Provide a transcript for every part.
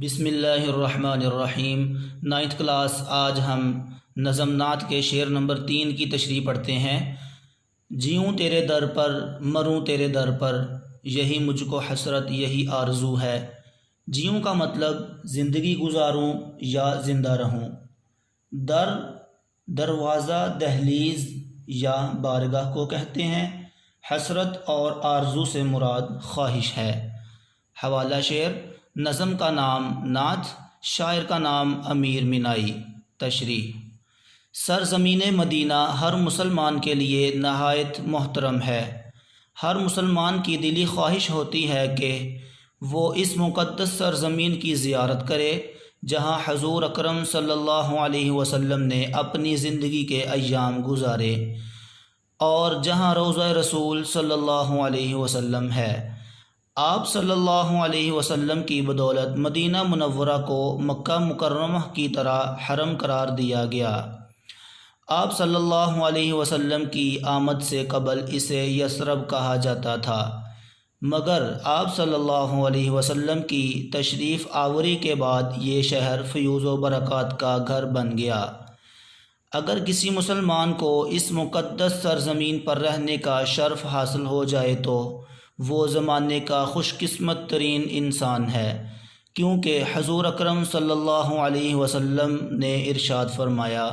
بسم اللہ الرحمن الرحیم۔ 9th class. آج ہم نظم نعت کے شعر نمبر 3 کی تشریح پڑھتے ہیں۔ جیوں تیرے در پر، مروں تیرے در پر، یہی مجھ کو حسرت یہی آرزو ہے۔ جیوں کا مطلب زندگی گزاروں یا زندہ رہوں۔ در، دروازہ، دہلیز یا بارگاہ کو کہتے ہیں۔ حسرت اور آرزو سے مراد خواہش ہے۔ حوالہ شعر۔ نظم کا نام نعت، شاعر کا نام امیر مینائی۔ تشریح۔ سرزمین مدینہ ہر مسلمان کے لیے نہایت محترم ہے۔ ہر مسلمان کی دلی خواہش ہوتی ہے کہ وہ اس مقدس سرزمین کی زیارت کرے جہاں حضور اکرم صلی اللہ علیہ وسلم نے اپنی زندگی کے ایام گزارے اور جہاں روضہ رسول صلی اللہ علیہ وسلم ہے۔ آپ صلی اللہ علیہ وسلم کی بدولت مدینہ منورہ کو مکہ مکرمہ کی طرح حرم قرار دیا گیا۔ آپ صلی اللہ علیہ وسلم کی آمد سے قبل اسے یثرب کہا جاتا تھا، مگر آپ صلی اللہ علیہ وسلم کی تشریف آوری کے بعد یہ شہر فیوز و برکات کا گھر بن گیا۔ اگر کسی مسلمان کو اس مقدس سرزمین پر رہنے کا شرف حاصل ہو جائے تو وہ زمانے کا خوش قسمت ترین انسان ہے، کیونکہ حضور اکرم صلی اللہ علیہ وسلم نے ارشاد فرمایا،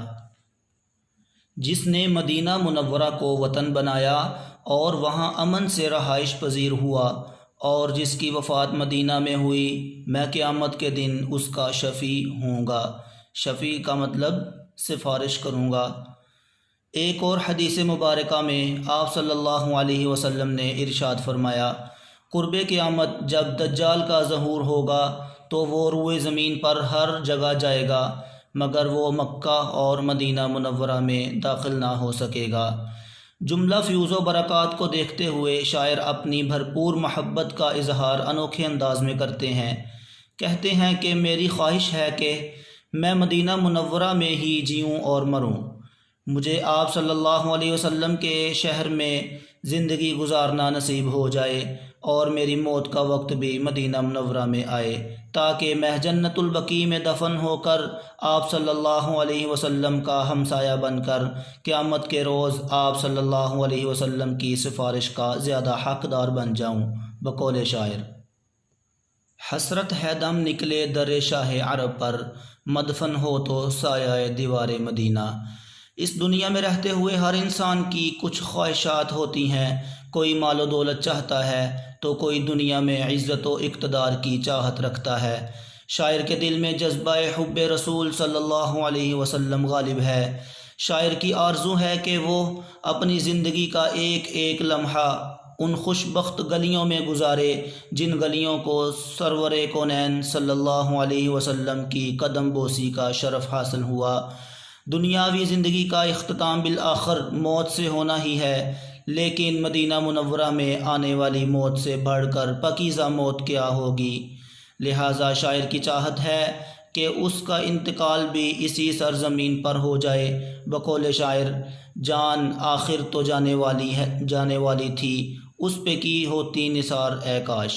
جس نے مدینہ منورہ کو وطن بنایا اور وہاں امن سے رہائش پذیر ہوا اور جس کی وفات مدینہ میں ہوئی، میں قیامت کے دن اس کا شفیع ہوں گا۔ شفیع کا مطلب سفارش کروں گا۔ ایک اور حدیث مبارکہ میں آپ صلی اللہ علیہ وسلم نے ارشاد فرمایا، قرب قیامت جب دجال کا ظہور ہوگا تو وہ روئے زمین پر ہر جگہ جائے گا مگر وہ مکہ اور مدینہ منورہ میں داخل نہ ہو سکے گا۔ جملہ فیوز و برکات کو دیکھتے ہوئے شاعر اپنی بھرپور محبت کا اظہار انوکھے انداز میں کرتے ہیں۔ کہتے ہیں کہ میری خواہش ہے کہ میں مدینہ منورہ میں ہی جیوں اور مروں۔ مجھے آپ صلی اللہ علیہ وسلم کے شہر میں زندگی گزارنا نصیب ہو جائے اور میری موت کا وقت بھی مدینہ منورہ میں آئے تاکہ میں جنت البقیع میں دفن ہو کر آپ صلی اللہ علیہ وسلم کا ہمسایہ بن کر قیامت کے روز آپ صلی اللہ علیہ وسلم کی سفارش کا زیادہ حقدار بن جاؤں۔ بقول شاعر، حسرت ہے دم نکلے در شاہ عرب پر، مدفن ہو تو سایہ دیوار مدینہ۔ اس دنیا میں رہتے ہوئے ہر انسان کی کچھ خواہشات ہوتی ہیں۔ کوئی مال و دولت چاہتا ہے تو کوئی دنیا میں عزت و اقتدار کی چاہت رکھتا ہے۔ شاعر کے دل میں جذبہ حب رسول صلی اللہ علیہ وسلم غالب ہے۔ شاعر کی آرزو ہے کہ وہ اپنی زندگی کا ایک ایک لمحہ ان خوش بخت گلیوں میں گزارے جن گلیوں کو سرور کونین صلی اللہ علیہ وسلم کی قدم بوسی کا شرف حاصل ہوا۔ دنیاوی زندگی کا اختتام بالآخر موت سے ہونا ہی ہے، لیکن مدینہ منورہ میں آنے والی موت سے بڑھ کر پاکیزہ موت کیا ہوگی۔ لہٰذا شاعر کی چاہت ہے کہ اس کا انتقال بھی اسی سرزمین پر ہو جائے۔ بقول شاعر، جان آخر تو جانے والی تھی، اس پہ کی ہوتی نثار اے کاش۔